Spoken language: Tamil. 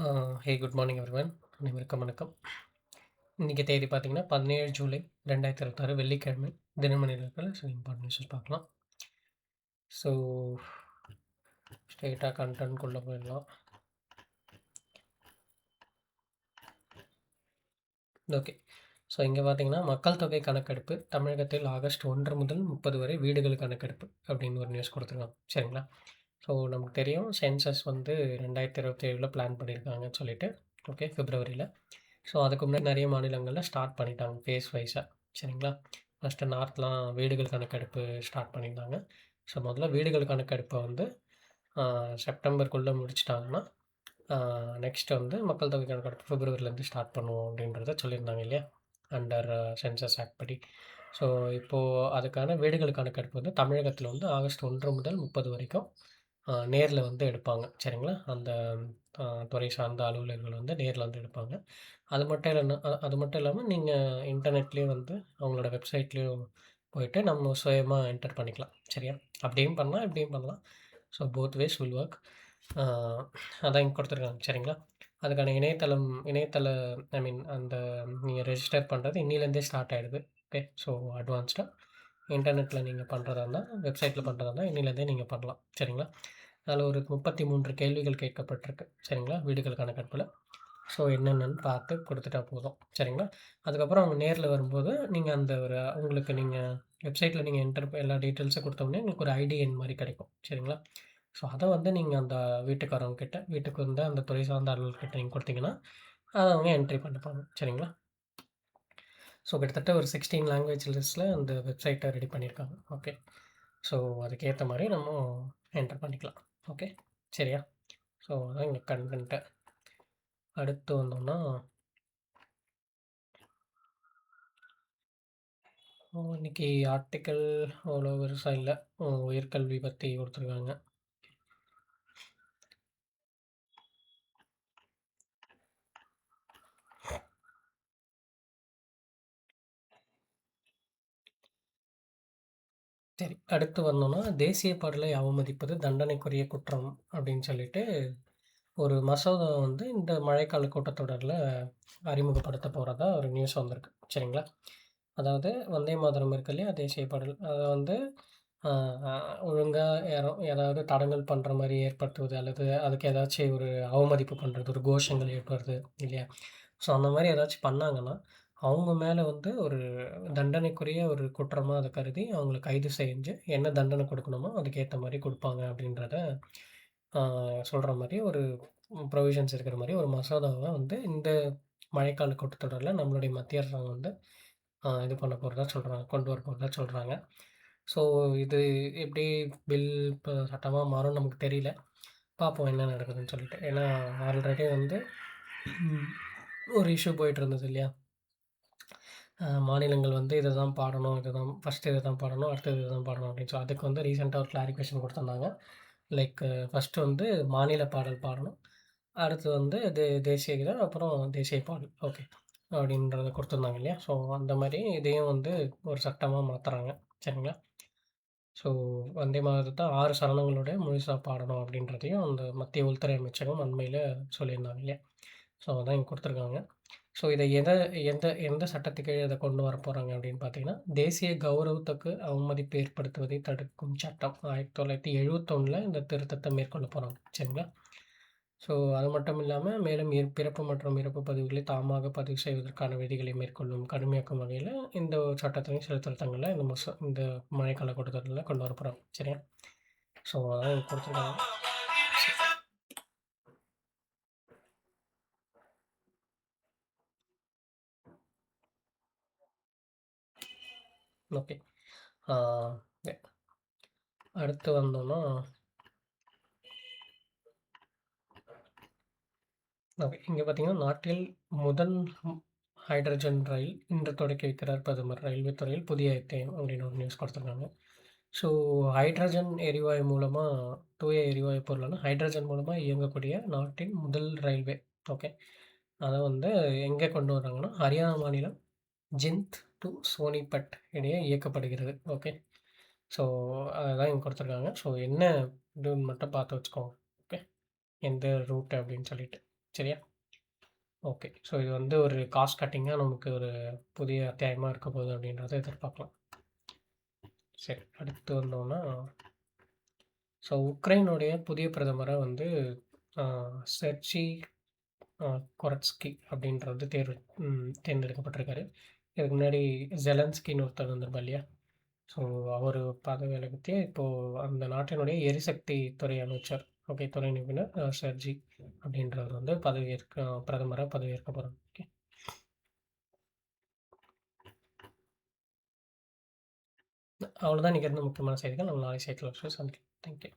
ஆ ஹே குட் மார்னிங் எவ்ரிவன். அனைவருக்கும் வணக்கம். இன்னைக்கு தேதி பார்த்தீங்கன்னா 17 ஜூலை 2026 வெள்ளிக்கிழமை. தினமணில இருக்கிற சில இம்பார்ட்டன்ட் நியூஸஸ் பார்க்கலாம். ஸோ ஸ்ட்ரெயிட்டா கன்டென்ட்குள்ள போயிடலாம். ஓகே. ஸோ இங்கே பார்த்தீங்கன்னா மக்கள் தொகை கணக்கெடுப்பு தமிழகத்தில் ஆகஸ்ட் 1 முதல் 30 வரை வீடுகள் கணக்கெடுப்பு அப்படின்னு ஒரு நியூஸ் கொடுத்துருக்காங்க. சரிங்களா? ஸோ நமக்கு தெரியும் சென்சஸ் வந்து 2027 பிளான் பண்ணியிருக்காங்கன்னு சொல்லிட்டு. ஓகே, பிப்ரவரியில். ஸோ அதுக்கு முன்னாடி நிறைய மாநிலங்களில் ஸ்டார்ட் பண்ணிட்டாங்க ஃபேஸ் வைஸாக. சரிங்களா? ஃபஸ்ட்டு நார்த்லாம் வீடுகள் கணக்கெடுப்பு ஸ்டார்ட் பண்ணியிருந்தாங்க. ஸோ முதல்ல வீடுகள் கணக்கெடுப்பை வந்து செப்டம்பருக்குள்ளே முடிச்சிட்டாங்கன்னா நெக்ஸ்ட் வந்து மக்கள் தொகை கணக்கெடுப்பு பிப்ரவரிலேருந்து ஸ்டார்ட் பண்ணுவோம் அப்படின்றத சொல்லியிருந்தாங்க இல்லையா, அண்டர் சென்சஸ் ஆக்ட் படி. ஸோ இப்போது அதுக்கான வீடுகள் கணக்கெடுப்பு வந்து தமிழகத்தில் வந்து ஆகஸ்ட் 1 முதல் 30 வரைக்கும் நேரில் வந்து எடுப்பாங்க. சரிங்களா? அந்த துறை சார்ந்த அலுவலர்கள் வந்து நேரில் வந்து எடுப்பாங்க. அது மட்டும் இல்லாமல் நீங்கள் இன்டர்நெட்லேயும் வந்து அவங்களோட வெப்சைட்லேயும் போயிட்டு நம்ம சுயமாக என்டர் பண்ணிக்கலாம். சரியா? அப்படியும் பண்ணலாம், இப்படியும் பண்ணலாம். So both ways will work. அதான் இங்கே கொடுத்துருக்காங்க. சரிங்களா? அதுக்கான இணையதள ஐ மீன் அந்த நீங்கள் ரெஜிஸ்டர் பண்ணுறது இன்னிலேருந்தே ஸ்டார்ட் ஆகிடுது. ஓகே. ஸோ அட்வான்ஸ்டாக இன்டர்நெட்டில் நீங்கள் பண்ணுறதா இருந்தால், வெப்சைட்டில் பண்ணுறதா இருந்தால் இன்னிலேருந்தே நீங்கள் பண்ணலாம். சரிங்களா? அதில் ஒரு 33 கேள்விகள் கேட்கப்பட்டிருக்கு. சரிங்களா? வீடுகள் கணக்கெடுப்பில். ஸோ என்னென்னன்னு பார்த்து கொடுத்துட்டா போதும். சரிங்களா? அதுக்கப்புறம் அவங்க நேரில் வரும்போது நீங்கள் அந்த ஒரு உங்களுக்கு நீங்கள் வெப்சைட்டில் நீங்கள் எல்லா டீட்டெயில்ஸும் கொடுத்தோம்னே உங்களுக்கு ஒரு ஐடி எண் மாதிரி கிடைக்கும். சரிங்களா? ஸோ அதை வந்து நீங்கள் அந்த வீட்டுக்காரவங்க கிட்ட, வீட்டுக்கு வந்து அந்த துறை சார்ந்த அலுவலர்கிட்ட நீங்கள் கொடுத்தீங்கன்னா அதை அவங்க என்ட்ரி பண்ணிப்பாங்க. சரிங்களா? ஸோ கிட்டத்தட்ட ஒரு 16 லாங்குவேஜஸில் அந்த வெப்சைட்டை ரெடி பண்ணியிருக்காங்க. ஓகே. ஸோ அதுக்கேற்ற மாதிரி நம்ம என்டர் பண்ணிக்கலாம். ஓகே. சரியா? ஸோ அதான் இங்கே கண்டென்ட்டு. அடுத்து வந்தோம்னா இன்னைக்கு ஆர்டிக்கல் அவ்வளோ பெருசாக இல்லை. உயர்கல்வி பற்றி கொடுத்துருக்காங்க. சரி, அடுத்து வந்தோம்னா தேசிய பாடலை அவமதிப்பது தண்டனைக்குரிய குற்றம் அப்படின்னு சொல்லிட்டு ஒரு மசோதா வந்து இந்த மழைக்கால கூட்டத்தொடரில் அறிமுகப்படுத்த போகிறதா ஒரு நியூஸ் வந்திருக்கு. சரிங்களா? அதாவது வந்தே மாதரம் இருக்கு இல்லையா, தேசிய பாடல். அதை வந்து ஒழுங்காக ஏதாவது தடங்கல் பண்ணுற மாதிரி ஏற்படுத்துவது அல்லது அதுக்கு ஏதாச்சும் ஒரு அவமதிப்பு பண்ணுறது, ஒரு கோஷங்கள் ஏற்படுறது இல்லையா? ஸோ அந்த மாதிரி ஏதாச்சும் பண்ணாங்கன்னா அவங்க மேலே வந்து ஒரு தண்டனைக்குரிய ஒரு குற்றமாக அதை கருதி அவங்கள கைது செஞ்சு என்ன தண்டனை கொடுக்கணுமோ அதுக்கேற்ற மாதிரி கொடுப்பாங்க அப்படின்றத சொல்கிற மாதிரி ஒரு ப்ரொவிஷன்ஸ் இருக்கிற மாதிரி ஒரு மசோதாவை வந்து இந்த மழைக்கால கூட்டத்தொடரில் நம்மளுடைய மத்திய அரசாங்கம் வந்து இது பண்ண போகிறதா சொல்கிறாங்க, கொண்டு வர போகிறதா சொல்கிறாங்க. ஸோ இது எப்படி பில் இப்போ சட்டமாக மாறும்னு நமக்கு தெரியல. பார்ப்போம் என்ன நடக்குதுன்னு சொல்லிட்டு. ஏன்னா ஆல்ரெடி வந்து ஒரு இஷ்யூ போயிட்டு இருந்தது இல்லையா, மாநிலங்கள் வந்து இதை தான் பாடணும், ஃபஸ்ட்டு இதை தான் பாடணும், அடுத்தது இதை தான் பாடணும் அப்படின்னு. ஸோ அதுக்கு வந்து ரீசெண்டாக ஒரு கிளாரிஃபிகேஷன் கொடுத்துருந்தாங்க. லைக் ஃபஸ்ட்டு வந்து மாநில பாடல் பாடணும், அடுத்து வந்து தேசிய கீதம், அப்புறம் தேசிய பாடல். ஓகே, அப்படின்றத கொடுத்துருந்தாங்க இல்லையா? ஸோ அந்த மாதிரி இதையும் வந்து ஒரு சட்டமாக மாற்றுறாங்க. சரிங்களா? ஸோ வந்தே மாதரத்த 6 சரணங்களோட முழுசா பாடணும் அப்படின்றதையும் அந்த மத்திய உள்துறை அமைச்சகம் அண்மையில சொல்லியிருந்தாங்க இல்லையா? ஸோ அதான் இங்க கொடுத்துருக்காங்க. ஸோ இதை எந்த சட்டத்துக்கு கீழ இத கொண்டு வரப்போறாங்க அப்படின்னு பார்த்தீங்கன்னா, தேசிய கௌரவத்துக்கு அவமதிப்பு ஏற்படுத்துவதை தடுக்கும் சட்டம் 1971ல இந்த திருத்தத்தை மேற்கொள்ள போறாங்க. சரிங்களா? ஸோ அது மட்டும் இல்லாம மேலும் பிறப்பு மற்றும் இறப்பு பதிவுகளை தாமாக பதிவு செய்வதற்கான விதிகளை கடுமையாக்கும் வகையில இந்த சட்டத்திலையும் சில திருத்தங்கள இந்த மழைக்கால கூட்டத்தொடர்ல கொண்டு வரப்போறாங்க. சரியா? ஸோ அதான் கொடுத்துருக்காங்க. ஓகே. ஆ அடுத்து வந்தோம்னா ஓகே. இங்க பார்த்தீங்கன்னா, நாட்டில் முதல் ஹைட்ரஜன் ரயில் இன்று தொடக்கி வைக்கிறார் பிரதமர். ரயில்வே துறையில் புதிய அத்தியாயம் அப்படின்னு ஒரு நியூஸ் கொடுத்துருக்காங்க. ஸோ ஹைட்ரஜன் எரிவாயு மூலமா தூய எரிவாயு பொருளான ஹைட்ரஜன் மூலமா இயங்கக்கூடிய நாட்டின் முதல் ரயில்வே. ஓகே. அத வந்து எங்கே கொண்டு வராங்கன்னா, ஹரியானா மாநிலம் ஜிந்த் டூ சோனிபட் இடையே இயக்கப்படுகிறது. ஓகே. ஸோ அதுதான் இங்க கொடுத்துருக்காங்க. ஸோ என்ன இதுன்னு மட்டும் பார்த்து வச்சுக்கோங்க. ஓகே. எந்த ரூட் அப்படின்னு சொல்லிட்டு. சரியா? ஓகே. ஸோ இது வந்து ஒரு காஸ்ட் கட்டிங்கா நமக்கு ஒரு புதிய அத்தியாயமா இருக்க போகுது அப்படின்றத எதிர்பார்க்கலாம். சரி, அடுத்து வந்தோம்னா, ஸோ உக்ரைனுடைய புதிய பிரதமரா வந்து அ செர்ஜி கொரட்ஸ்கி அப்படின்றது தேர்ந்தெடுக்கப்பட்டிருக்காரு. இதுக்கு முன்னாடி ஜெலன்ஸ்கின்னு ஒருத்தர் வந்திருப்பார் இல்லையா? ஸோ அவரு பதவி விலகிட்டு இப்போ அந்த நாட்டினுடைய எரிசக்தி துறை அமைச்சர், ஓகே, துறை நிபுணர் ஷெர்ஜி அப்படின்றவர் வந்து பிரதமரா பதவியேற்க போறாங்க. ஓகே. அவ்வளோதான் இன்னைக்கு இருந்த முக்கியமான செய்திகள். நம்ம நாளைக்கு செய்தில சந்திக்கலாம். Thank you.